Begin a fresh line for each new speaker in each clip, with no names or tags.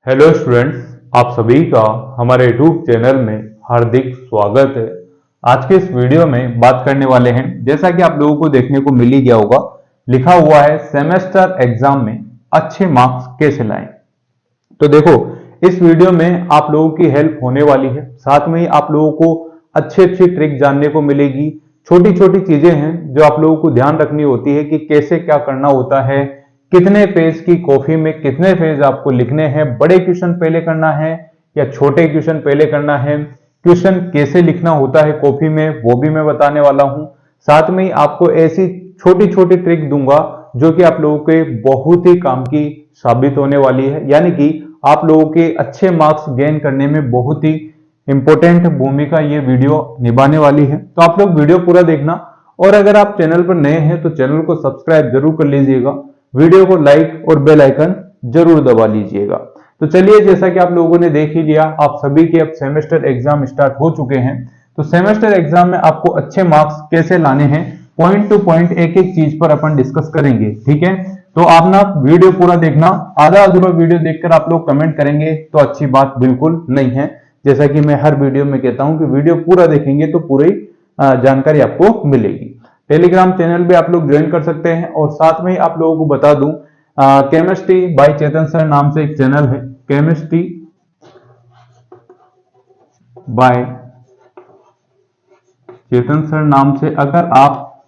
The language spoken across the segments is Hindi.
हेलो स्टूडेंट्स, आप सभी का हमारे यूट्यूब चैनल में हार्दिक स्वागत है। आज के इस वीडियो में बात करने वाले हैं, जैसा कि आप लोगों को देखने को मिल ही गया होगा, लिखा हुआ है सेमेस्टर एग्जाम में अच्छे मार्क्स कैसे लाएं। तो देखो, इस वीडियो में आप लोगों की हेल्प होने वाली है, साथ में ही आप लोगों को अच्छी अच्छी ट्रिक जानने को मिलेगी। छोटी छोटी चीजें हैं जो आप लोगों को ध्यान रखनी होती है कि कैसे क्या करना होता है, कितने पेज की कॉपी में कितने पेज आपको लिखने हैं, बड़े क्वेश्चन पहले करना है या छोटे क्वेश्चन पहले करना है, क्वेश्चन कैसे लिखना होता है कॉपी में वो भी मैं बताने वाला हूं। साथ में ही आपको ऐसी छोटी छोटी ट्रिक दूंगा जो कि आप लोगों के बहुत ही काम की साबित होने वाली है, यानी कि आप लोगों के अच्छे मार्क्स गेन करने में बहुत ही इंपॉर्टेंट भूमिका ये वीडियो निभाने वाली है। तो आप लोग वीडियो पूरा देखना, और अगर आप चैनल पर नए हैं तो चैनल को सब्सक्राइब जरूर कर लीजिएगा, वीडियो को लाइक और बेल आइकन जरूर दबा लीजिएगा। तो चलिए, जैसा कि आप लोगों ने देख ही लिया, आप सभी के अब सेमेस्टर एग्जाम स्टार्ट हो चुके हैं। तो सेमेस्टर एग्जाम में आपको अच्छे मार्क्स कैसे लाने हैं, पॉइंट टू पॉइंट एक एक चीज पर अपन डिस्कस करेंगे, ठीक है। तो आप ना वीडियो पूरा देखना, आधा अधूरा वीडियो देखकर आप लोग कमेंट करेंगे तो अच्छी बात बिल्कुल नहीं है। जैसा कि मैं हर वीडियो में कहता हूं कि वीडियो पूरा देखेंगे तो पूरी जानकारी आपको मिलेगी। टेलीग्राम चैनल भी आप लोग ज्वाइन कर सकते हैं, और साथ में ही आप लोगों को बता दूं, केमिस्ट्री बाय चेतन सर नाम से एक चैनल है, केमिस्ट्री बाय चेतन सर नाम से अगर आप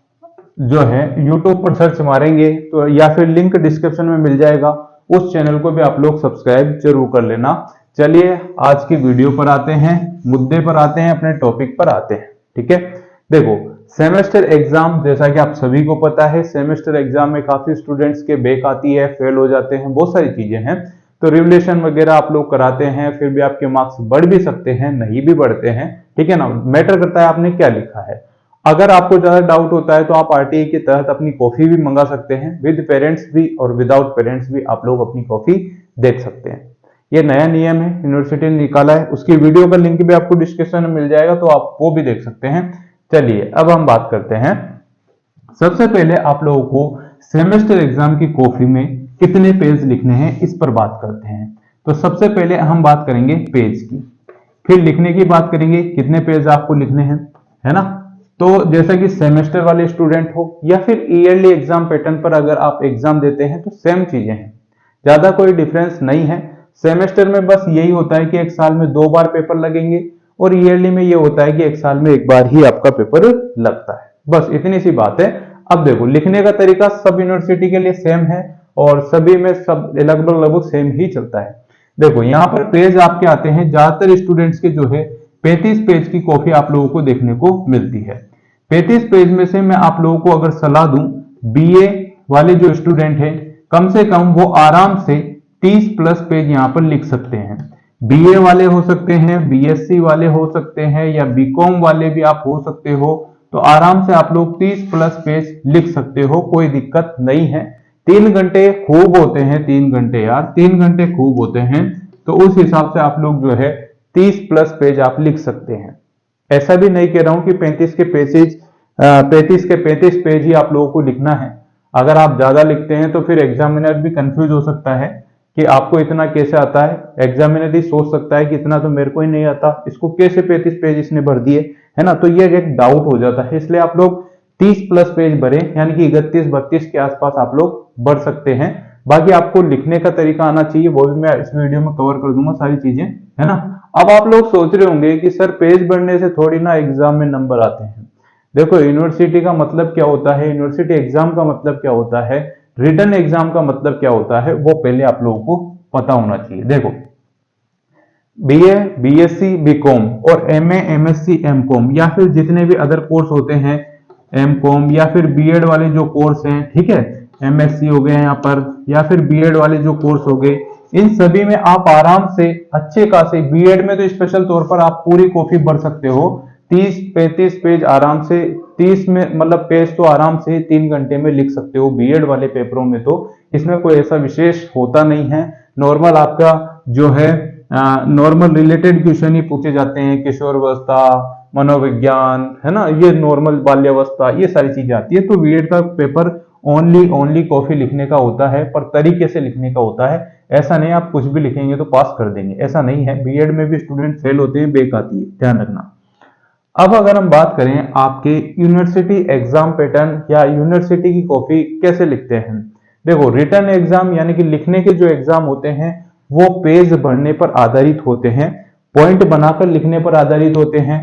जो है यूट्यूब पर सर्च मारेंगे तो, या फिर लिंक डिस्क्रिप्शन में मिल जाएगा, उस चैनल को भी आप लोग सब्सक्राइब जरूर कर लेना। चलिए आज की वीडियो पर आते हैं, मुद्दे पर आते हैं, अपने टॉपिक पर आते हैं, ठीक है। देखो, सेमेस्टर एग्जाम जैसा कि आप सभी को पता है, सेमेस्टर एग्जाम में काफी स्टूडेंट्स के बैक आती है, फेल हो जाते हैं, बहुत सारी चीजें हैं। तो रिवलेशन वगैरह आप लोग कराते हैं, फिर भी आपके मार्क्स बढ़ भी सकते हैं, नहीं भी बढ़ते हैं, ठीक है ना। मैटर करता है आपने क्या लिखा है। अगर आपको ज्यादा डाउट होता है तो आप आरटीआई के तहत अपनी कॉपी भी मंगा सकते हैं, विद पेरेंट्स भी और विदाउट पेरेंट्स भी आप लोग अपनी कॉपी देख सकते हैं। ये नया नियम है, यूनिवर्सिटी ने निकाला है, उसकी वीडियो का लिंक भी आपको डिस्क्रिप्शन में मिल जाएगा, तो आप वो भी देख सकते हैं। चलिए अब हम बात करते हैं। सबसे पहले आप लोगों को सेमेस्टर एग्जाम की कॉपी में कितने पेज लिखने हैं इस पर बात करते हैं। तो सबसे पहले हम बात करेंगे पेज की, फिर लिखने की बात करेंगे, कितने पेज आपको लिखने हैं, है ना। तो जैसा कि सेमेस्टर वाले स्टूडेंट हो या फिर ईयरली एग्जाम पैटर्न पर अगर आप एग्जाम देते हैं तो सेम चीजें हैं, ज्यादा कोई डिफरेंस नहीं है। सेमेस्टर में बस यही होता है कि एक साल में 2 बार पेपर लगेंगे, और ईयरली में ये होता है कि एक साल में एक बार ही आपका पेपर लगता है, बस इतनी सी बात है। अब देखो, लिखने का तरीका सब यूनिवर्सिटी के लिए सेम है, और सभी में सब लगभग सेम ही चलता है। देखो यहाँ पर पेज आपके आते हैं, ज्यादातर स्टूडेंट्स के जो है 35 पेज की कॉपी आप लोगों को देखने को मिलती है। 35 पेज में से मैं आप लोगों को अगर सलाह दूं, बीए वाले जो स्टूडेंट हैं कम से कम वो आराम से 30 प्लस पेज यहाँ पर लिख सकते हैं। बीए वाले हो सकते हैं, बीएससी वाले हो सकते हैं, या बीकॉम वाले भी आप हो सकते हो, तो आराम से आप लोग 30 प्लस पेज लिख सकते हो, कोई दिक्कत नहीं है। 3 घंटे खूब होते हैं, 3 घंटे यार, 3 घंटे खूब होते हैं, तो उस हिसाब से आप लोग जो है 30 प्लस पेज आप लिख सकते हैं। ऐसा भी नहीं कह रहा हूं कि 35 के 35 पेज ही आप लोगों को लिखना है। अगर आप ज्यादा लिखते हैं तो फिर एग्जामिनर भी कंफ्यूज हो सकता है कि आपको इतना कैसे आता है। एग्जामिनर ही सोच सकता है कि इतना तो मेरे को ही नहीं आता, इसको कैसे 35 पेज इसने भर दिए, है ना। तो ये एक डाउट हो जाता है, इसलिए आप लोग 30 प्लस पेज भरें, यानी कि 31-32 के आसपास आप लोग भर सकते हैं। बाकी आपको लिखने का तरीका आना चाहिए, वो भी मैं इस वीडियो में कवर कर दूंगा सारी चीजें, है ना। अब आप लोग सोच रहे होंगे कि सर पेज भरने से थोड़ी ना एग्जाम में नंबर आते हैं। देखो, यूनिवर्सिटी का मतलब क्या होता है, यूनिवर्सिटी एग्जाम का मतलब क्या होता है, रिटन एग्जाम का मतलब क्या होता है, वो पहले आप लोगों को पता होना चाहिए। देखो, बीए, बीएससी, बीकॉम और एमए, एमएससी, एमकॉम, या फिर जितने भी अदर कोर्स होते हैं, एमकॉम या फिर बीएड वाले जो कोर्स हैं, ठीक है, एमएससी हो गए यहाँ पर, या फिर बीएड वाले जो कोर्स हो गए, इन सभी में आप आराम से अच्छे खासे, बीएड में तो स्पेशल तौर पर आप पूरी कॉपी भर सकते हो, 30-35 पेज आराम से, 30 में मतलब पेज तो आराम से 3 घंटे में लिख सकते हो बीएड वाले पेपरों में। तो इसमें कोई ऐसा विशेष होता नहीं है, नॉर्मल आपका जो है नॉर्मल रिलेटेड क्वेश्चन ही पूछे जाते हैं, किशोरावस्था, मनोविज्ञान, है ना, ये नॉर्मल बाल्यावस्था, ये सारी चीजें आती है। तो बीएड का पेपर ओनली कॉफी लिखने का होता है, पर तरीके से लिखने का होता है। ऐसा नहीं आप कुछ भी लिखेंगे तो पास कर देंगे, ऐसा नहीं है। बीएड में भी स्टूडेंट फेल होते हैं, बेक आती है, ध्यान रखना। अब अगर हम बात करें आपके यूनिवर्सिटी एग्जाम पैटर्न या यूनिवर्सिटी की कॉपी कैसे लिखते हैं, देखो रिटन एग्जाम यानी कि लिखने के जो एग्जाम होते हैं वो पेज भरने पर आधारित होते हैं, पॉइंट बनाकर लिखने पर आधारित होते हैं,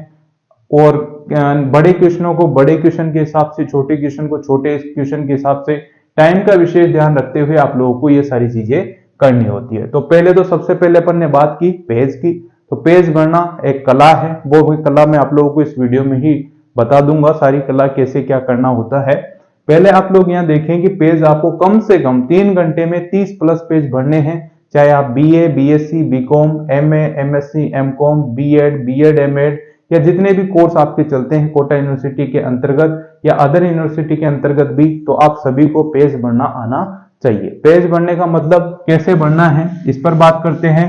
और बड़े क्वेश्चनों को बड़े क्वेश्चन के हिसाब से, छोटे क्वेश्चन को छोटे क्वेश्चन के हिसाब से, टाइम का विशेष ध्यान रखते हुए आप लोगों को ये सारी चीजें करनी होती है। तो पहले तो सबसे पहले अपन ने बात की पेज की, तो पेज भरना एक कला है, वो भी कला मैं आप लोगों को इस वीडियो में ही बता दूंगा, सारी कला कैसे क्या करना होता है। पहले आप लोग यहाँ देखें कि पेज आपको कम से कम 3 घंटे में 30 प्लस पेज भरने हैं, चाहे आप BA, BSc, BCom, MA, MSc, MCom, BEd, MEd या जितने भी कोर्स आपके चलते हैं कोटा यूनिवर्सिटी के अंतर्गत या अदर यूनिवर्सिटी के अंतर्गत भी, तो आप सभी को पेज भरना आना चाहिए। पेज भरने का मतलब कैसे भरना है इस पर बात करते हैं,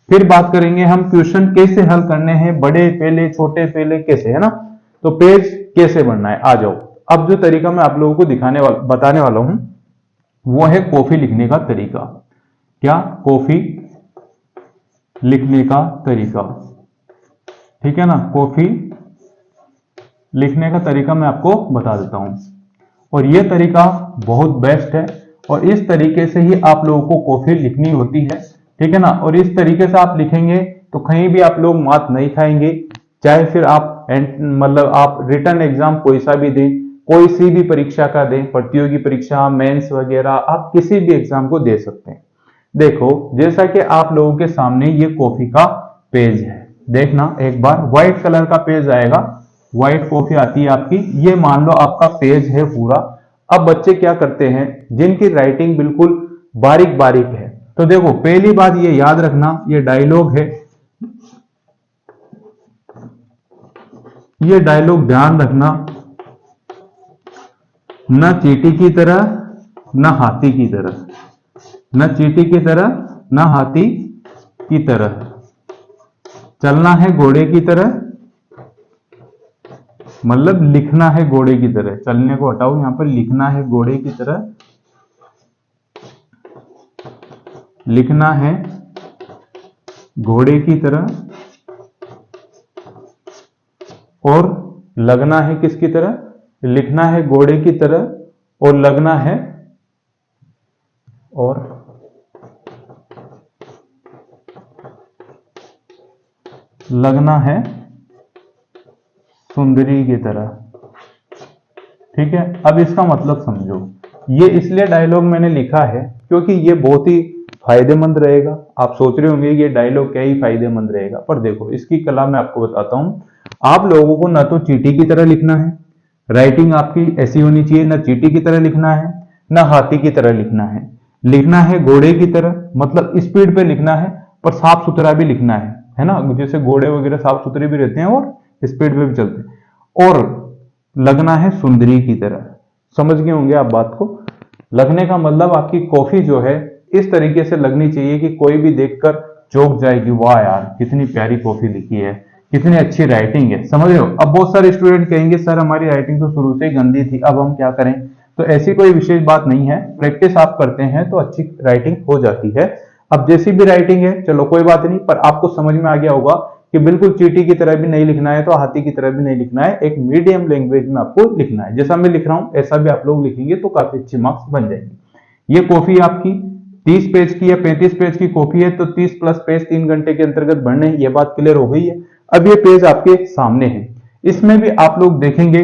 फिर बात करेंगे हम क्वेश्चन कैसे हल करने हैं, बड़े पहले छोटे पहले कैसे, है ना। तो पेज कैसे भरना है आ जाओ। अब जो तरीका मैं आप लोगों को बताने वाला हूं वो है कॉफी लिखने का तरीका। क्या? कॉफी लिखने का तरीका, ठीक है ना। कॉफी लिखने का तरीका मैं आपको बता देता हूं, और यह तरीका बहुत बेस्ट है, और इस तरीके से ही आप लोगों को कॉफी लिखनी होती है, ठीक है ना। और इस तरीके से आप लिखेंगे तो कहीं भी आप लोग मात नहीं खाएंगे, चाहे फिर आप मतलब आप रिटन एग्जाम कोई सा भी दें, कोई सी भी परीक्षा का दें, प्रतियोगी परीक्षा, मेंस वगैरह, आप किसी भी एग्जाम को दे सकते हैं। देखो जैसा कि आप लोगों के सामने ये कॉफी का पेज है, देखना एक बार, व्हाइट कलर का पेज आएगा, व्हाइट कॉफी आती है आपकी, ये मान लो आपका पेज है पूरा। अब बच्चे क्या करते हैं जिनकी राइटिंग बिल्कुल बारीक बारीक है, तो देखो पहली बात ये याद रखना, ये डायलॉग है, ये डायलॉग ध्यान रखना, न चींटी की तरह न हाथी की तरह, न चींटी की तरह न हाथी की तरह, चलना है घोड़े की तरह, मतलब लिखना है घोड़े की तरह, चलने को हटाओ, यहां पर लिखना है घोड़े की तरह, लिखना है घोड़े की तरह, और लगना है किसकी तरह, लिखना है घोड़े की तरह, और लगना है, और लगना है सुंदरी की तरह, ठीक है। अब इसका मतलब समझो, ये इसलिए डायलॉग मैंने लिखा है क्योंकि ये बहुत ही फायदेमंद रहेगा। आप सोच रहे होंगे ये डायलॉग क्या ही फायदेमंद रहेगा, पर देखो इसकी कला मैं आपको बताता हूं। आप लोगों को ना तो चींटी की तरह लिखना है, राइटिंग आपकी ऐसी होनी चाहिए, ना चींटी की तरह लिखना है ना हाथी की तरह लिखना है, लिखना है घोड़े की तरह, मतलब स्पीड पे लिखना है, पर साफ सुथरा भी लिखना है ना, जैसे घोड़े वगैरह साफ सुथरे भी रहते हैं और स्पीड पे भी चलते हैं, और लगना है सुंदरी की तरह। समझ गए होंगे आप बात को। लगने का मतलब आपकी कॉफी जो है इस तरीके से लगनी चाहिए कि कोई भी देखकर चौंक जाएगी, वाह यार कितनी प्यारी कॉफी लिखी है, कितनी अच्छी राइटिंग है, समझ रहे हो। अब बहुत सारे स्टूडेंट कहेंगे सर हमारी राइटिंग तो शुरू से ही गंदी थी, अब हम क्या करें। तो ऐसी कोई विशेष बात नहीं है, प्रैक्टिस आप करते हैं तो अच्छी राइटिंग हो जाती है। अब जैसी भी राइटिंग है चलो कोई बात नहीं, पर आपको समझ में आ गया होगा कि बिल्कुल चींटी की तरह भी नहीं लिखना है तो हाथी की तरह भी नहीं लिखना है, एक मीडियम लैंग्वेज में आपको लिखना है। जैसा मैं लिख रहा हूं ऐसा भी आप लोग लिखेंगे तो काफी अच्छे मार्क्स बन जाएंगे। ये कॉफी आपकी 30 पेज की या 35 पेज की कॉपी है, तो 30 प्लस पेज 3 घंटे के अंतर्गत भरने हैं, ये बात क्लियर हो गई है। अब ये पेज आपके सामने है, इसमें भी आप लोग देखेंगे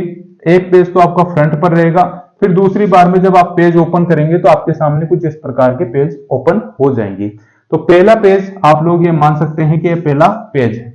एक पेज तो आपका फ्रंट पर रहेगा, फिर दूसरी बार में जब आप पेज ओपन करेंगे तो आपके सामने कुछ इस प्रकार के पेज ओपन हो जाएंगे। तो पहला पेज आप लोग ये मान सकते हैं कि ये पहला पेज है,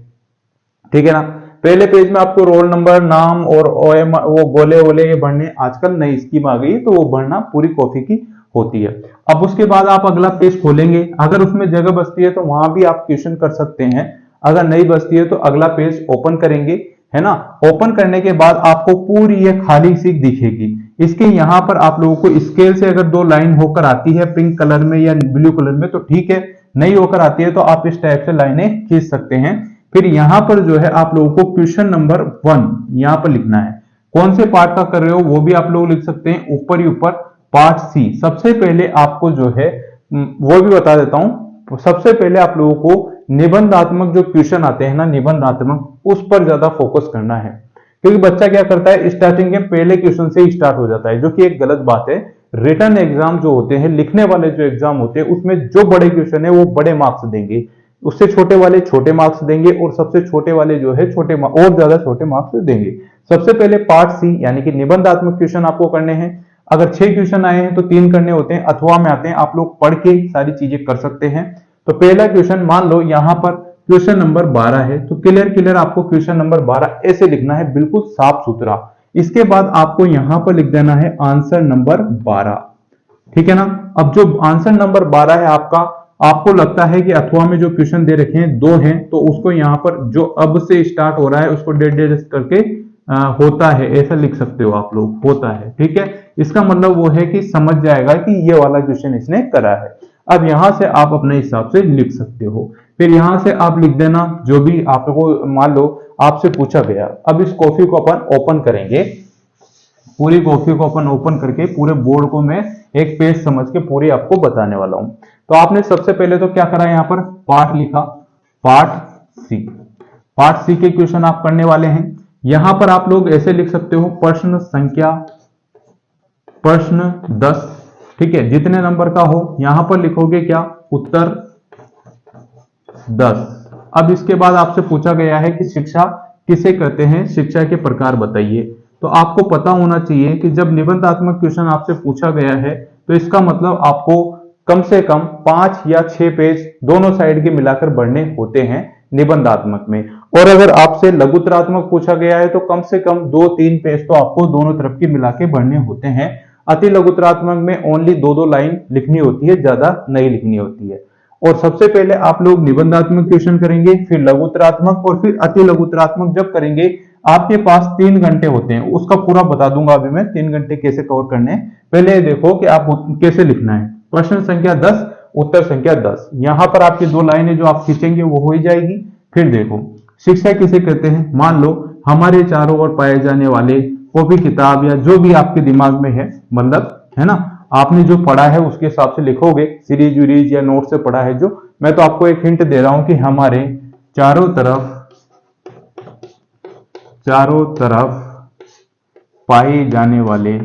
ठीक है ना। पहले पेज में आपको रोल नंबर, नाम और ओएम वो गोले वोले ये भरने, आजकल नई स्कीम आ गई तो वो भरना पूरी कॉपी की होती है। अब उसके बाद आप अगला पेज खोलेंगे, अगर उसमें जगह बचती है तो वहां भी आप क्वेश्चन कर सकते हैं, अगर नहीं बचती है तो अगला पेज ओपन करेंगे, है ना। ओपन करने के बाद आपको पूरी ये खाली सीट दिखेगी, इसके यहाँ पर आप लोगों को स्केल से अगर 2 लाइन होकर आती है पिंक कलर में या ब्लू कलर में तो ठीक है, नहीं होकर आती है तो आप इस टाइप से लाइनें खींच सकते हैं। फिर यहाँ पर जो है आप लोगों को क्वेश्चन नंबर 1 यहाँ पर लिखना है, कौन से पार्ट का कर रहे हो वो भी आप लोग लिख सकते हैं, ऊपर ही ऊपर पार्ट सी। सबसे पहले आपको जो है वो भी बता देता हूं। सबसे पहले आप लोगों को निबंधात्मक जो क्वेश्चन आते हैं ना, निबंधात्मक, उस पर ज्यादा फोकस करना है। क्योंकि बच्चा क्या करता है, स्टार्टिंग के पहले क्वेश्चन से ही स्टार्ट हो जाता है, जो कि एक गलत बात है। रिटन एग्जाम जो होते हैं, लिखने वाले जो एग्जाम होते हैं, उसमें जो बड़े क्वेश्चन है वो बड़े मार्क्स देंगे, उससे छोटे वाले छोटे मार्क्स देंगे, और सबसे छोटे वाले जो है छोटे और ज्यादा छोटे मार्क्स देंगे। सबसे पहले पार्ट सी यानी कि निबंधात्मक क्वेश्चन आपको करने हैं। अगर 6 क्वेश्चन आए हैं तो 3 करने होते हैं, अथवा में आते हैं, आप लोग पढ़ के सारी चीजें कर सकते हैं। तो पहला क्वेश्चन मान लो यहां पर क्वेश्चन नंबर 12 है, तो क्लियर आपको क्वेश्चन नंबर 12 ऐसे लिखना है, बिल्कुल साफ सुथरा। इसके बाद आपको यहां पर लिख देना है आंसर नंबर 12, ठीक है ना। अब जो आंसर नंबर 12 है आपका, आपको लगता है कि अथवा में जो क्वेश्चन दे रखे हैं 2 हैं, तो उसको यहां पर जो अब से स्टार्ट हो रहा है उसको डेड करके होता है, ऐसा लिख सकते हो आप लोग, होता है, ठीक है। इसका मतलब वो है कि समझ जाएगा कि ये वाला क्वेश्चन इसने करा है। अब यहां से आप अपने हिसाब से लिख सकते हो। फिर यहां से आप लिख देना जो भी आपको, मान लो आपसे पूछा गया। अब इस कॉफी को अपन ओपन करेंगे, पूरी कॉफी को अपन ओपन करके पूरे बोर्ड को मैं एक पेज समझ के पूरी आपको बताने वाला हूं। तो आपने सबसे पहले तो क्या करा, यहां पर पार्ट लिखा, पार्ट सी। पार्ट सी के क्वेश्चन आप करने वाले हैं। यहां पर आप लोग ऐसे लिख सकते हो, प्रश्न संख्या, प्रश्न 10, ठीक है, जितने नंबर का हो यहां पर लिखोगे क्या, उत्तर 10। अब इसके बाद आपसे पूछा गया है कि शिक्षा किसे कहते हैं, शिक्षा के प्रकार बताइए। तो आपको पता होना चाहिए कि जब निबंधात्मक क्वेश्चन आपसे पूछा गया है तो इसका मतलब आपको कम से कम 5 या 6 पेज दोनों साइड के मिलाकर बढ़ने होते हैं निबंधात्मक में। और अगर आपसे लघुतरात्मक पूछा गया है तो कम से कम 2-3 पेज तो आपको दोनों तरफ के मिला के बढ़ने होते हैं। अति लघुतरात्मक में ओनली 2-2 लाइन लिखनी होती है, ज्यादा नहीं लिखनी होती है। और सबसे पहले आप लोग निबंधात्मक क्वेश्चन करेंगे, फिर लघुतरात्मक, और फिर अति लघुतरात्मक जब करेंगे आपके पास 3 घंटे होते हैं। उसका पूरा बता दूंगा अभी मैं, 3 घंटे कैसे कवर करने हैं। पहले देखो कि आप कैसे लिखना है। प्रश्न संख्या 10, उत्तर संख्या 10, यहां पर आपकी 2 लाइनें जो आप खींचेंगे वो हो ही जाएगी। फिर देखो, शिक्षा किसे कहते हैं, मान लो हमारे चारों ओर पाए जाने वाले कॉपी किताब या जो भी आपके दिमाग में है, मतलब है ना, आपने जो पढ़ा है उसके हिसाब से लिखोगे, सीरीज वीरीज या नोट से पढ़ा है जो। मैं तो आपको एक हिंट दे रहा हूं कि हमारे चारों तरफ पाए जाने वाले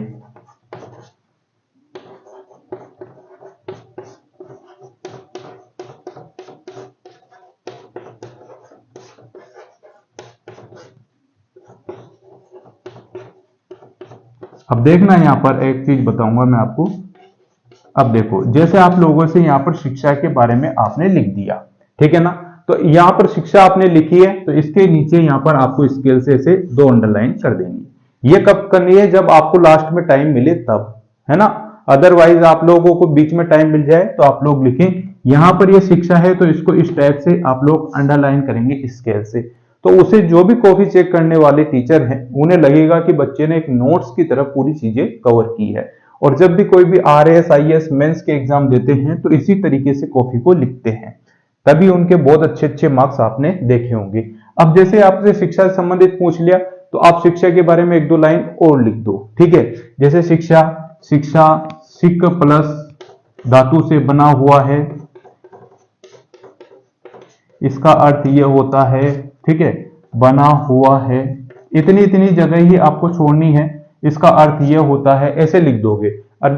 अब देखना, यहां पर एक चीज बताऊंगा मैं आपको। अब देखो, जैसे आप लोगों से यहां पर शिक्षा के बारे में आपने लिख दिया, ठीक है ना, तो यहां पर शिक्षा आपने लिखी है, तो इसके नीचे यहां पर आपको स्केल से ऐसे 2 अंडरलाइन कर देंगे। ये कब करनी है, जब आपको लास्ट में टाइम मिले तब, है ना। अदरवाइज आप लोगों को बीच में टाइम मिल जाए तो आप लोग लिखें, यहां पर ये शिक्षा है तो इसको इस टाइप से आप लोग अंडरलाइन करेंगे स्केल से। तो उसे जो भी कॉपी चेक करने वाले टीचर हैं उन्हें लगेगा कि बच्चे ने एक नोट्स की तरफ पूरी चीजें कवर की है। और जब भी कोई भी RAS IAS मेंस के एग्जाम देते हैं तो इसी तरीके से कॉपी को लिखते हैं, तभी उनके बहुत अच्छे अच्छे मार्क्स आपने देखे होंगे। अब जैसे आपसे शिक्षा से संबंधित पूछ लिया तो आप शिक्षा के बारे में 1-2 लाइन और लिख दो, ठीक है। जैसे शिक्षा सिक प्लस धातु से बना हुआ है, इसका अर्थ यह होता है, ठीक है, बना हुआ है। इतनी जगह ही आपको छोड़नी है, इसका अर्थ यह होता है, ऐसे लिख दोगे। और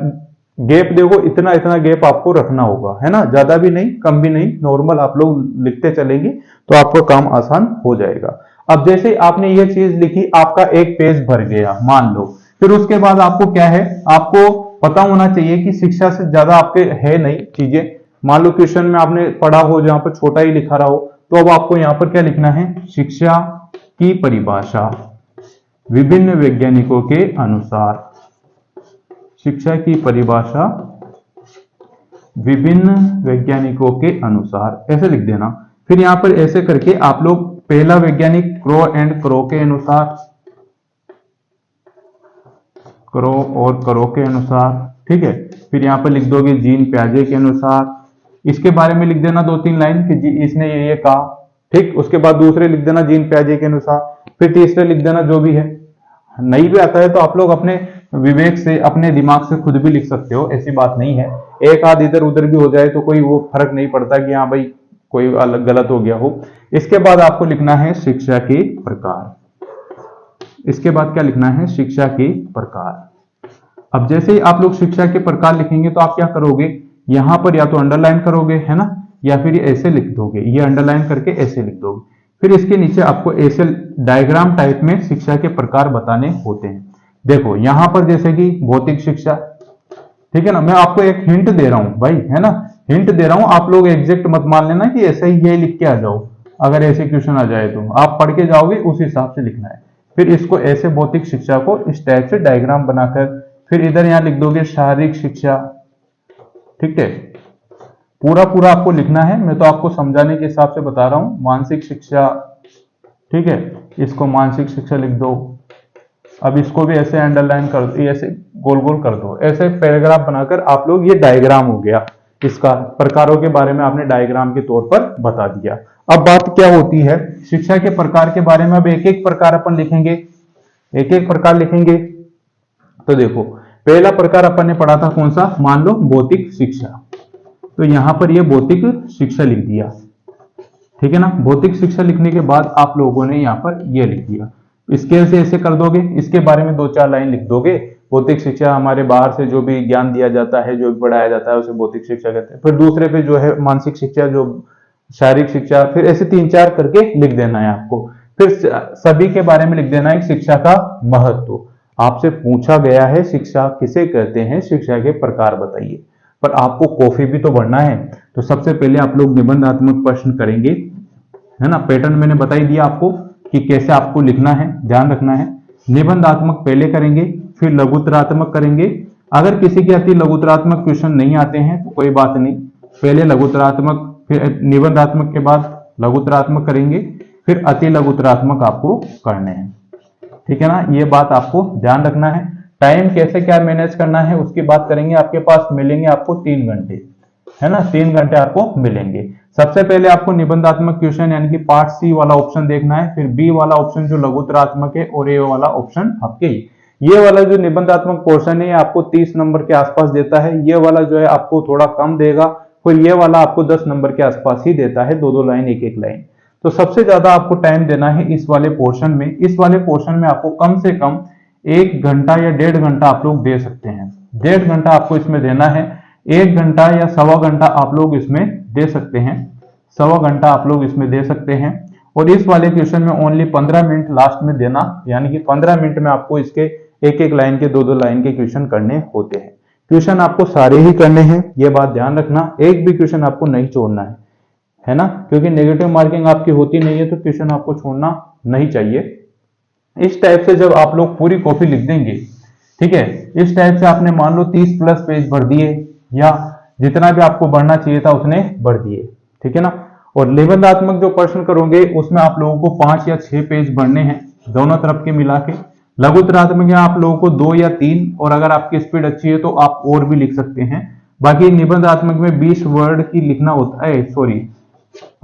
गैप देखो, इतना गैप आपको रखना होगा, है ना, ज्यादा भी नहीं कम भी नहीं, नॉर्मल आप लोग लिखते चलेंगे तो आपका काम आसान हो जाएगा। अब जैसे आपने ये चीज लिखी, आपका एक पेज भर गया मान लो, फिर उसके बाद आपको क्या है, आपको पता होना चाहिए कि शिक्षा से ज्यादा आपके है नहीं चीजें। मान लो क्वेश्चन में आपने पढ़ा हो जहां पर छोटा ही लिखा रहा हो, तो अब आपको यहां पर क्या लिखना है, शिक्षा की परिभाषा विभिन्न वैज्ञानिकों के अनुसार, शिक्षा की परिभाषा विभिन्न वैज्ञानिकों के अनुसार, ऐसे लिख देना। फिर यहां पर ऐसे करके आप लोग पहला वैज्ञानिक क्रो एंड क्रो के अनुसार, क्रो और क्रो के अनुसार, ठीक है। फिर यहां पर लिख दोगे जीन प्याजे के अनुसार, इसके बारे में लिख देना 2-3 लाइन कि जी इसने ये कहा, ठीक। उसके बाद दूसरे लिख देना जीन प्याजे के अनुसार, फिर तीसरे लिख देना जो भी है। नहीं भी आता है तो आप लोग अपने विवेक से, अपने दिमाग से खुद भी लिख सकते हो, ऐसी बात नहीं है। एक आध इधर उधर भी हो जाए तो कोई वो फर्क नहीं पड़ता कि हाँ भाई कोई अलग गलत हो गया हो। इसके बाद आपको लिखना है शिक्षा के प्रकार। इसके बाद क्या लिखना है? शिक्षा के प्रकार। अब जैसे ही आप लोग शिक्षा के प्रकार लिखेंगे तो आप क्या करोगे, यहां पर या तो अंडरलाइन करोगे, है ना, या फिर ऐसे लिख दोगे, ये अंडरलाइन करके ऐसे लिख दोगे। फिर इसके नीचे आपको ऐसे डायग्राम टाइप में शिक्षा के प्रकार बताने होते हैं। देखो यहां पर जैसे कि भौतिक शिक्षा, ठीक है ना, मैं आपको एक हिंट दे रहा हूं भाई, है ना, हिंट दे रहा हूं, आप लोग एग्जैक्ट मत मान लेना कि ऐसे ही ये लिख के आ जाओ। अगर ऐसे क्वेश्चन आ जाए तो आप पढ़ के जाओगे, उस हिसाब से लिखना है। फिर इसको ऐसे भौतिक शिक्षा को इस टाइप से डायग्राम बनाकर फिर इधर यहां लिख दोगे शारीरिक शिक्षा, ठीक है। पूरा पूरा आपको लिखना है, मैं तो आपको समझाने के हिसाब से बता रहा हूं। मानसिक शिक्षा, ठीक है, इसको मानसिक शिक्षा लिख दो। अब इसको भी ऐसे अंडरलाइन कर दो, ऐसे गोल गोल कर दो, ऐसे पैराग्राफ बनाकर आप लोग, ये डायग्राम हो गया इसका, प्रकारों के बारे में आपने डायग्राम के तौर पर बता दिया। अब बात क्या होती है शिक्षा के प्रकार के बारे में, अब एक एक प्रकार अपन लिखेंगे, एक एक प्रकार लिखेंगे। तो देखो पहला प्रकार अपन ने पढ़ा था कौन सा, मान लो भौतिक शिक्षा, तो यहां पर ये भौतिक शिक्षा लिख दिया, ठीक है ना। भौतिक शिक्षा लिखने के बाद आप लोगों ने यहाँ पर ये लिख दिया, स्केल से ऐसे कर दोगे, इसके बारे में दो चार लाइन लिख दोगे। भौतिक शिक्षा हमारे बाहर से जो भी ज्ञान दिया जाता है, जो भी पढ़ाया जाता है, उसे भौतिक शिक्षा कहते हैं। फिर दूसरे पे जो है मानसिक शिक्षा, जो शारीरिक शिक्षा, फिर ऐसे तीन चार करके लिख देना है आपको। फिर सभी के बारे में लिख देना है शिक्षा का महत्व। आपसे पूछा गया है शिक्षा किसे कहते हैं, शिक्षा के प्रकार बताइए, पर आपको कॉफी भी तो बढ़ना है। तो सबसे पहले आप लोग निबंधात्मक प्रश्न करेंगे, है ना। पैटर्न मैंने बता ही दिया आपको कि कैसे आपको लिखना है, ध्यान रखना है। निबंधात्मक पहले करेंगे, फिर लघुत्तरात्मक करेंगे। अगर किसी के अति लघुत्तरात्मक क्वेश्चन नहीं आते हैं तो कोई बात नहीं, पहले लघुत्तरात्मक, फिर निबंधात्मक के बाद लघुत्तरात्मक करेंगे, फिर अति लघुत्तरात्मक आपको करने हैं, ठीक है ना। ये बात आपको ध्यान रखना है। टाइम कैसे क्या मैनेज करना है उसकी बात करेंगे। आपके पास मिलेंगे आपको 3 घंटे, है ना, 3 घंटे आपको मिलेंगे। सबसे पहले आपको निबंधात्मक क्वेश्चन यानी कि पार्ट सी वाला ऑप्शन देखना है, फिर बी वाला ऑप्शन जो लघुत्तरात्मक है, और ए वाला ऑप्शन आपके ये वाला जो निबंधात्मक पोर्शन है आपको 30 नंबर के आसपास देता है। ये वाला जो है आपको थोड़ा कम देगा, फिर ये वाला आपको 10 नंबर के आसपास ही देता है, दो दो लाइन एक एक लाइन। तो सबसे ज्यादा आपको टाइम देना है इस वाले पोर्शन में। इस वाले पोर्शन में आपको कम से कम 1 घंटा या 1.5 घंटा आप लोग दे सकते हैं। 1.5 घंटा आपको इसमें देना है, 1 घंटा या सवा घंटा आप लोग इसमें दे सकते हैं, सवा घंटा आप लोग इसमें दे सकते हैं। और इस वाले क्वेश्चन में ओनली 15 मिनट लास्ट में देना, यानी कि 15 मिनट में आपको इसके एक एक लाइन के, दो दो लाइन के क्वेश्चन करने होते हैं। क्वेश्चन आपको सारे ही करने हैं, ये बात ध्यान रखना, एक भी क्वेश्चन आपको नहीं छोड़ना है ना, क्योंकि नेगेटिव मार्किंग आपकी होती नहीं है तो क्वेश्चन आपको छोड़ना नहीं चाहिए। इस टाइप से जब आप लोग पूरी कॉपी लिख देंगे, ठीक है, इस टाइप से आपने मान लो 30 प्लस पेज भर दिए, या जितना भी आपको बढ़ना चाहिए था उतने बढ़ दिए, ठीक है ना। और निबंधात्मक जो प्रश्न करोगे उसमें आप लोगों को 5 या 6 पेज भरने हैं, दोनों तरफ के मिला के। लघुत्तरात्मक में आप लोगों को 2 या 3, और अगर आपकी स्पीड अच्छी है तो आप और भी लिख सकते हैं। बाकी निबंधात्मक में 20 वर्ड ही लिखना होता है, सॉरी,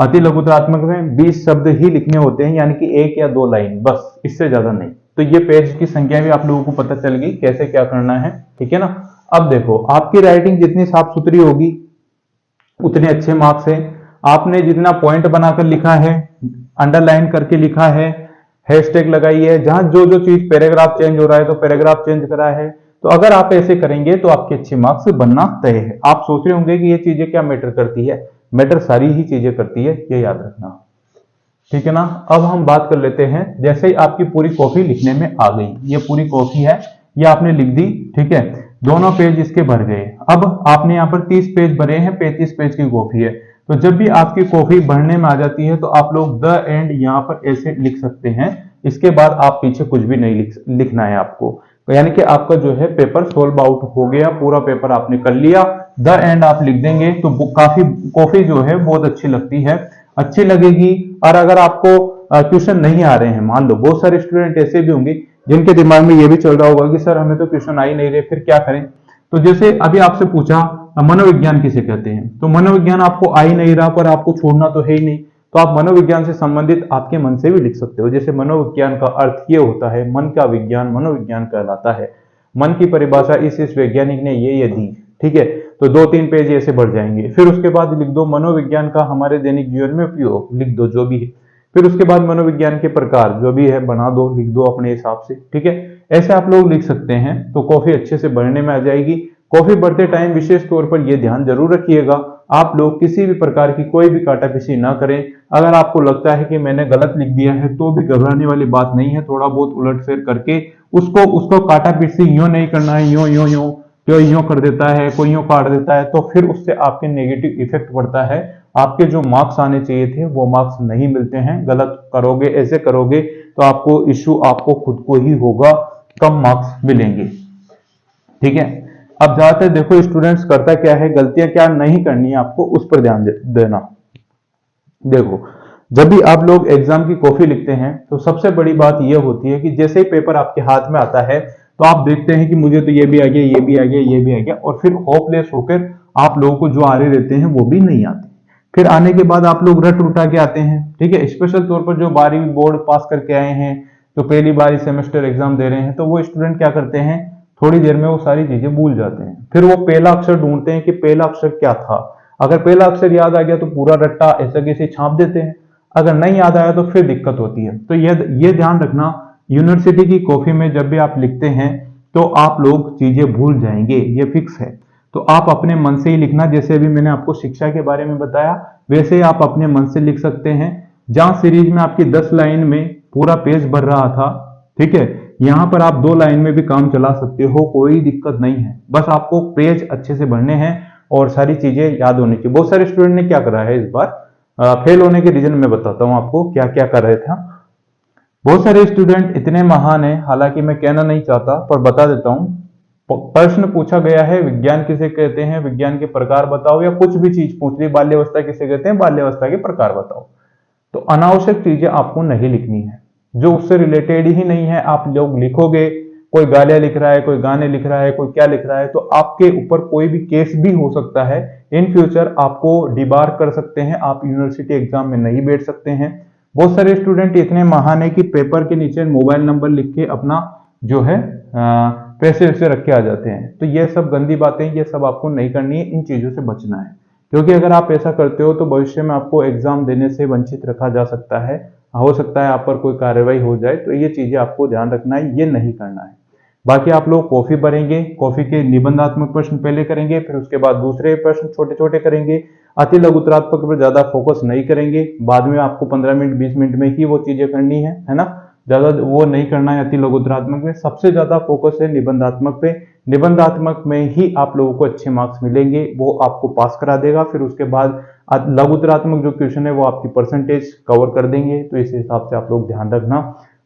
अति लघुत्तरात्मक में 20 शब्द ही लिखने होते हैं, यानी कि 1 या 2 लाइन, बस, इससे ज्यादा नहीं। तो ये पेज की संख्या भी आप लोगों को पता चल गई कैसे क्या करना है, ठीक है ना। अब देखो आपकी राइटिंग जितनी साफ सुथरी होगी उतने अच्छे मार्क्स है। आपने जितना पॉइंट बनाकर लिखा है, अंडरलाइन करके लिखा है, हैशटैग लगाई है, जहां जो जो चीज पैराग्राफ चेंज हो रहा है तो पैराग्राफ चेंज करा है, तो अगर आप ऐसे करेंगे तो आपके अच्छे मार्क्स बनना तय है। आप सोच रहे होंगे कि ये चीजें क्या मैटर करती है, मैटर सारी ही चीजें करती है, ये याद रखना, ठीक है ना। अब हम बात कर लेते हैं, जैसे ही आपकी पूरी कॉपी लिखने में आ गई, ये पूरी कॉपी है, ये आपने लिख दी, ठीक है, दोनों पेज इसके भर गए। अब आपने यहाँ पर 30 पेज भरे हैं, 35 पेज की कॉपी है। तो जब भी आपकी कॉपी भरने में आ जाती है तो आप लोग द एंड यहाँ पर ऐसे लिख सकते हैं। इसके बाद आप पीछे कुछ भी नहीं लिखना है आपको, यानी कि आपका जो है पेपर सोल्व आउट हो गया, पूरा पेपर आपने कर लिया। द एंड आप लिख देंगे तो काफी कॉपी जो है बहुत अच्छी लगती है, अच्छी लगेगी। और अगर आपको क्वेश्चन नहीं आ रहे हैं, मान लो बहुत सारे स्टूडेंट ऐसे भी होंगे जिनके दिमाग में ये भी चल रहा होगा कि सर हमें तो क्वेश्चन आ ही नहीं रहे, फिर क्या करें। तो जैसे अभी आपसे पूछा मनोविज्ञान किसे कहते हैं, तो मनोविज्ञान आपको आ ही नहीं रहा, पर आपको छोड़ना तो है ही नहीं, तो आप मनोविज्ञान से संबंधित आपके मन से भी लिख सकते हो। जैसे मनोविज्ञान का अर्थ ये होता है, मन का विज्ञान मनोविज्ञान कहलाता है। मन की परिभाषा इस वैज्ञानिक ने ये दी, ठीक है, तो 2-3 पेज ऐसे भर जाएंगे। फिर उसके बाद लिख दो मनोविज्ञान का हमारे दैनिक जीवन में उपयोग, लिख दो जो भी है। फिर उसके बाद मनोविज्ञान के प्रकार जो भी है बना दो, लिख दो अपने हिसाब से, ठीक है। ऐसे आप लोग लिख सकते हैं तो कॉफी अच्छे से बढ़ने में आ जाएगी। कॉफी बढ़ते टाइम विशेष तौर पर यह ध्यान जरूर रखिएगा, आप लोग किसी भी प्रकार की कोई भी काटापीसी ना करें। अगर आपको लगता है कि मैंने गलत लिख दिया है तो भी घबराने वाली बात नहीं है, थोड़ा बहुत उलट-फेर करके उसको उसको काटापीसी यूं नहीं करना है, यूं यूं यूं, कोई यूं कर देता है, कोई यूं काट देता है, तो फिर उससे आपके नेगेटिव इफेक्ट पड़ता है। आपके जो मार्क्स आने चाहिए थे वो मार्क्स नहीं मिलते हैं। गलत करोगे, ऐसे करोगे तो आपको इश्यू आपको खुद को ही होगा, कम मार्क्स मिलेंगे, ठीक है। अब ज्यादातर देखो स्टूडेंट्स करता क्या है, गलतियां क्या नहीं करनी है आपको उस पर ध्यान देना। देखो जब भी आप लोग एग्जाम की कॉपी लिखते हैं तो सबसे बड़ी बात यह होती है कि जैसे ही पेपर आपके हाथ में आता है तो आप देखते हैं कि मुझे तो ये भी आ गया, ये भी आ गया, ये भी आ गया, और फिर होपलेस होकर आप लोगों को जो आ रहे रहते हैं वो भी नहीं आते। फिर आने के बाद आप लोग रट उठा के आते हैं, ठीक है। स्पेशल तौर पर जो 12वीं बोर्ड पास करके आए हैं, जो पहली बार सेमेस्टर एग्जाम दे रहे हैं, तो वो स्टूडेंट क्या करते हैं, थोड़ी देर में वो सारी चीजें भूल जाते हैं। फिर वो पहला अक्षर ढूंढते हैं कि पहला अक्षर क्या था। अगर पहला अक्षर याद आ गया तो पूरा रट्टा ऐसा कैसे छाप देते हैं, अगर नहीं याद आया तो फिर दिक्कत होती है। तो ये ध्यान रखना, यूनिवर्सिटी की कॉपी में जब भी आप लिखते हैं तो आप लोग चीजें भूल जाएंगे, ये फिक्स है। तो आप अपने मन से ही लिखना, जैसे अभी मैंने आपको शिक्षा के बारे में बताया वैसे ही आप अपने मन से लिख सकते हैं। जहां सीरीज में आपकी 10 लाइन में पूरा पेज भर रहा था, ठीक है, यहां पर आप 2 लाइन में भी काम चला सकते हो, कोई दिक्कत नहीं है। बस आपको पेज अच्छे से भरने हैं और सारी चीजें याद होनी चाहिए। बहुत सारे स्टूडेंट ने क्या करा है इस बार, फेल होने के रीजन मैं बताता हूं आपको क्या क्या कर रहे थे। बहुत सारे स्टूडेंट इतने महान हैं, हालांकि मैं कहना नहीं चाहता पर बता देता हूं। प्रश्न पूछा गया है विज्ञान किसे कहते हैं, विज्ञान के प्रकार बताओ, या कुछ भी चीज पूछ ली, बाल्यावस्था किसे कहते हैं, बाल्यावस्था के प्रकार बताओ। तो अनावश्यक चीजें आपको नहीं लिखनी है, जो उससे रिलेटेड ही नहीं है आप लोग लिखोगे। कोई गालियां लिख रहा है, कोई गाने लिख रहा है, कोई क्या लिख रहा है, तो आपके ऊपर कोई भी केस भी हो सकता है। इन फ्यूचर आपको डिबार कर सकते हैं, आप यूनिवर्सिटी एग्जाम में नहीं बैठ सकते हैं। बहुत सारे स्टूडेंट इतने महान है कि पेपर के नीचे मोबाइल नंबर लिख के अपना जो है पैसे वैसे रख के आ जाते हैं। तो ये सब गंदी बातें, ये सब आपको नहीं करनी है, इन चीजों से बचना है। क्योंकि अगर आप ऐसा करते हो तो भविष्य में आपको एग्जाम देने से वंचित रखा जा सकता है, हो सकता है आप पर कोई कार्रवाई हो जाए। तो ये चीजें आपको ध्यान रखना है, ये नहीं करना है। बाकी आप लोग कॉफी भरेंगे, कॉफी के निबंधात्मक प्रश्न पहले करेंगे, फिर उसके बाद दूसरे प्रश्न छोटे छोटे करेंगे। अति लघुतरात्मक पर ज्यादा फोकस नहीं करेंगे, बाद में आपको 15 मिनट 20 मिनट में ही वो चीजें करनी है ना, ज्यादा वो नहीं करना है। अति लघुतरात्मक में सबसे ज्यादा फोकस है निबंधात्मक पे, निबंधात्मक में ही आप लोगों को अच्छे मार्क्स मिलेंगे, वो आपको पास करा देगा। फिर उसके बाद लघुतरात्मक जो क्वेश्चन है वो आपकी परसेंटेज कवर कर देंगे। तो इस हिसाब से आप लोग ध्यान रखना।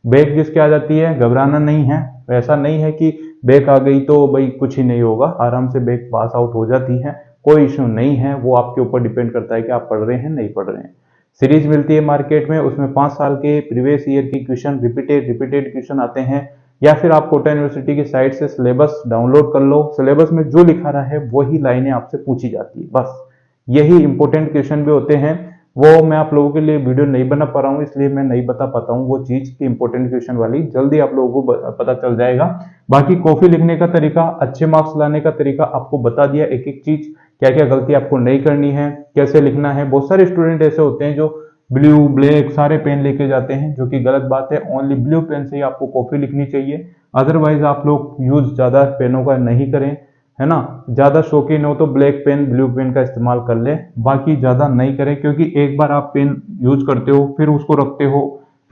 बैक जिसके आ जाती है घबराना नहीं है, ऐसा नहीं है कि बैक आ गई तो भाई कुछ ही नहीं होगा, आराम से बैक पास आउट हो जाती है, कोई इश्यू नहीं है। वो आपके ऊपर डिपेंड करता है कि आप पढ़ रहे हैं नहीं पढ़ रहे हैं। सीरीज मिलती है मार्केट में, उसमें 5 साल के प्रीवियस ईयर की क्वेश्चन रिपीटेड क्वेश्चन आते हैं। या फिर आप कोटा यूनिवर्सिटी की साइट से सिलेबस डाउनलोड कर लो, सिलेबस में जो लिखा रहा है वही लाइनें आपसे पूछी जाती है, बस यही इंपॉर्टेंट क्वेश्चन भी होते हैं। वो मैं आप लोगों के लिए वीडियो नहीं बना पा रहा हूँ, इसलिए मैं नहीं बता पाता हूँ वो चीज की इंपॉर्टेंट क्वेश्चन वाली, जल्दी आप लोगों को पता चल जाएगा। बाकी कॉफी लिखने का तरीका, अच्छे मार्क्स लाने का तरीका आपको बता दिया, एक एक चीज क्या क्या गलती आपको नहीं करनी है, कैसे लिखना है। बहुत सारे स्टूडेंट ऐसे होते हैं जो ब्लू ब्लैक सारे पेन लेके जाते हैं, जो कि गलत बात है। ओनली ब्लू पेन से ही आपको कॉपी लिखनी चाहिए, अदरवाइज आप लोग यूज ज्यादा पेनों का नहीं करें, है ना। ज्यादा शौकीन हो तो ब्लैक पेन ब्लू पेन का इस्तेमाल कर ले, बाकी ज्यादा नहीं करें। क्योंकि एक बार आप पेन यूज करते हो, फिर उसको रखते हो,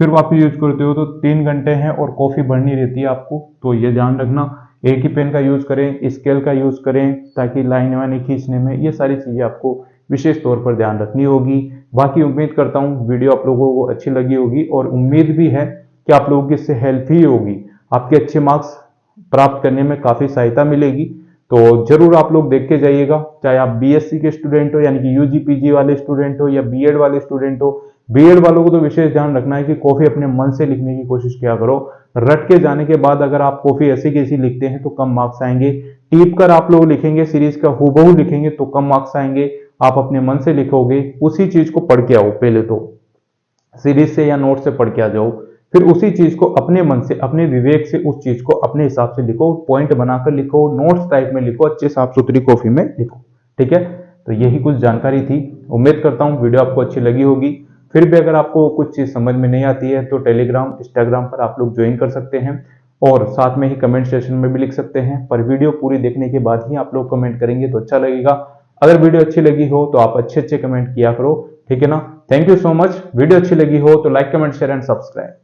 फिर वापस यूज करते हो, तो 3 घंटे हैं और कॉफी भरनी रहती है आपको। तो ये ध्यान रखना, एक ही पेन का यूज करें, स्केल का यूज करें, ताकि लाइन वाइन खींचने में ये सारी चीजें आपको विशेष तौर पर ध्यान रखनी होगी। बाकी उम्मीद करता हूँ वीडियो आप लोगों को अच्छी लगी होगी, और उम्मीद भी है कि आप लोगों की इससे हेल्प ही होगी, आपके अच्छे मार्क्स प्राप्त करने में काफी सहायता मिलेगी। तो जरूर आप लोग देख के जाइएगा, चाहे आप बीएससी के स्टूडेंट हो यानी कि यूजी पीजी वाले स्टूडेंट हो, या बीएड वाले स्टूडेंट हो। बीएड वालों को तो विशेष ध्यान रखना है कि कॉफी अपने मन से लिखने की कोशिश किया करो। रट के जाने के बाद अगर आप कॉफी ऐसी कैसी लिखते हैं तो कम मार्क्स आएंगे। टीप कर आप लोग लिखेंगे, सीरीज का हूबहू लिखेंगे तो कम मार्क्स आएंगे। आप अपने मन से लिखोगे, उसी चीज को पढ़ के आओ, पहले तो सीरीज से या नोट से पढ़ के आ जाओ, फिर उसी चीज को अपने मन से, अपने विवेक से उस चीज को अपने हिसाब से लिखो, पॉइंट बनाकर लिखो, नोट्स टाइप में लिखो, अच्छे साफ सुथरी कॉपी में लिखो। ठीक है, तो यही कुछ जानकारी थी। उम्मीद करता हूँ वीडियो आपको अच्छी लगी होगी। फिर भी अगर आपको कुछ चीज समझ में नहीं आती है तो टेलीग्राम, इंस्टाग्राम पर आप लोग ज्वाइन कर सकते हैं और साथ में ही कमेंट सेक्शन में भी लिख सकते हैं। पर वीडियो पूरी देखने के बाद ही आप लोग कमेंट करेंगे तो अच्छा लगेगा। अगर वीडियो अच्छी लगी हो तो आप अच्छे अच्छे कमेंट किया करो। ठीक है ना। Thank you so much. Video अच्छी लगी हो तो like, comment, share and subscribe.